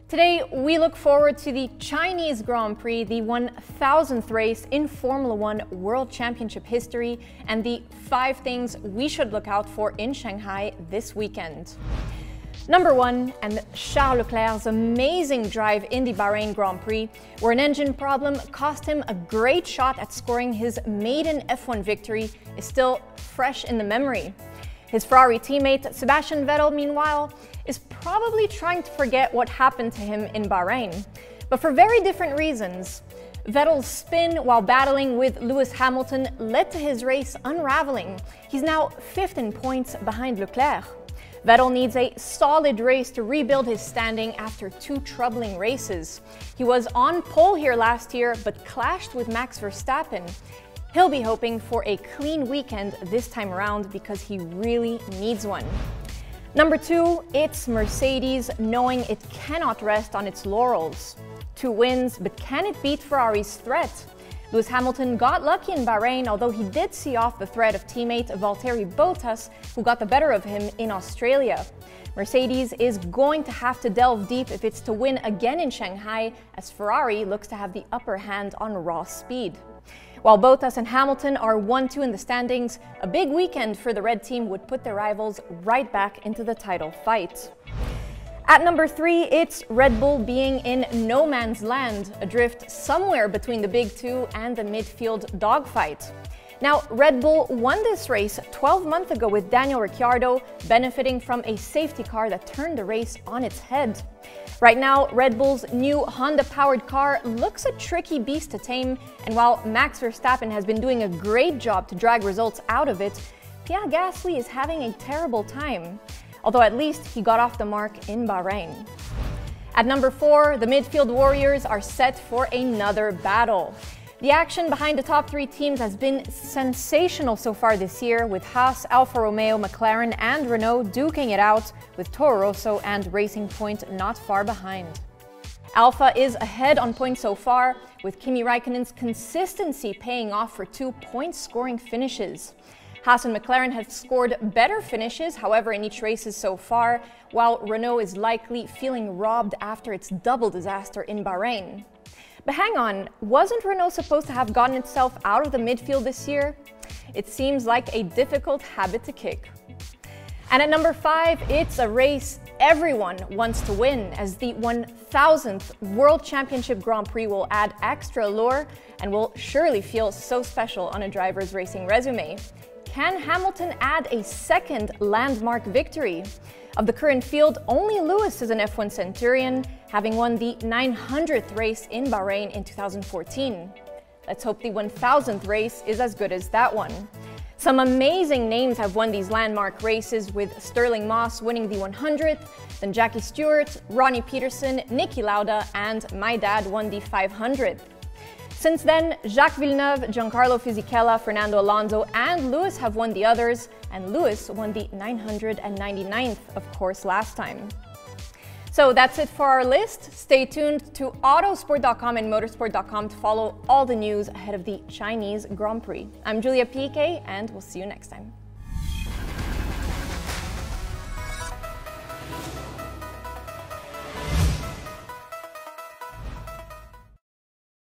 Today, we look forward to the Chinese Grand Prix, the 1000th race in Formula One World Championship history, and the 5 things we should look out for in Shanghai this weekend. Number 1, and Charles Leclerc's amazing drive in the Bahrain Grand Prix, where an engine problem cost him a great shot at scoring his maiden F1 victory, is still fresh in the memory. His Ferrari teammate Sebastian Vettel, meanwhile, is probably trying to forget what happened to him in Bahrain, but for very different reasons. Vettel's spin while battling with Lewis Hamilton led to his race unraveling. He's now 5th in points behind Leclerc. Vettel needs a solid race to rebuild his standing after 2 troubling races. He was on pole here last year, but clashed with Max Verstappen. He'll be hoping for a clean weekend this time around because he really needs one. Number 2, it's Mercedes, knowing it cannot rest on its laurels. 2 wins, but can it beat Ferrari's threat? Lewis Hamilton got lucky in Bahrain, although he did see off the threat of teammate Valtteri Bottas, who got the better of him in Australia. Mercedes is going to have to delve deep if it's to win again in Shanghai, as Ferrari looks to have the upper hand on raw speed. While Bottas and Hamilton are 1-2 in the standings, a big weekend for the red team would put their rivals right back into the title fight. At number 3, it's Red Bull being in no man's land, adrift somewhere between the big 2 and the midfield dogfight. Now, Red Bull won this race 12 months ago with Daniel Ricciardo, benefiting from a safety car that turned the race on its head. Right now, Red Bull's new Honda-powered car looks a tricky beast to tame, and while Max Verstappen has been doing a great job to drag results out of it, Pierre Gasly is having a terrible time, although at least he got off the mark in Bahrain. At number 4, the midfield warriors are set for another battle. The action behind the top 3 teams has been sensational so far this year, with Haas, Alfa Romeo, McLaren and Renault duking it out, with Toro Rosso and Racing Point not far behind. Alfa is ahead on points so far, with Kimi Räikkönen's consistency paying off for 2 point-scoring finishes. Haas and McLaren have scored better finishes, however, in each race so far, while Renault is likely feeling robbed after its double disaster in Bahrain. But hang on, wasn't Renault supposed to have gotten itself out of the midfield this year? It seems like a difficult habit to kick. And at number 5, it's a race everyone wants to win, as the 1000th World Championship Grand Prix will add extra allure and will surely feel so special on a driver's racing resume. Can Hamilton add a second landmark victory? Of the current field, only Lewis is an F1 Centurion, having won the 900th race in Bahrain in 2014. Let's hope the 1000th race is as good as that one. Some amazing names have won these landmark races, with Sterling Moss winning the 100th, then Jackie Stewart, Ronnie Peterson, Niki Lauda, and my dad won the 500th. Since then, Jacques Villeneuve, Giancarlo Fisichella, Fernando Alonso and Lewis have won the others, and Lewis won the 999th, of course, last time. So that's it for our list. Stay tuned to Autosport.com and Motorsport.com to follow all the news ahead of the Chinese Grand Prix. I'm Julia Piquet, and we'll see you next time.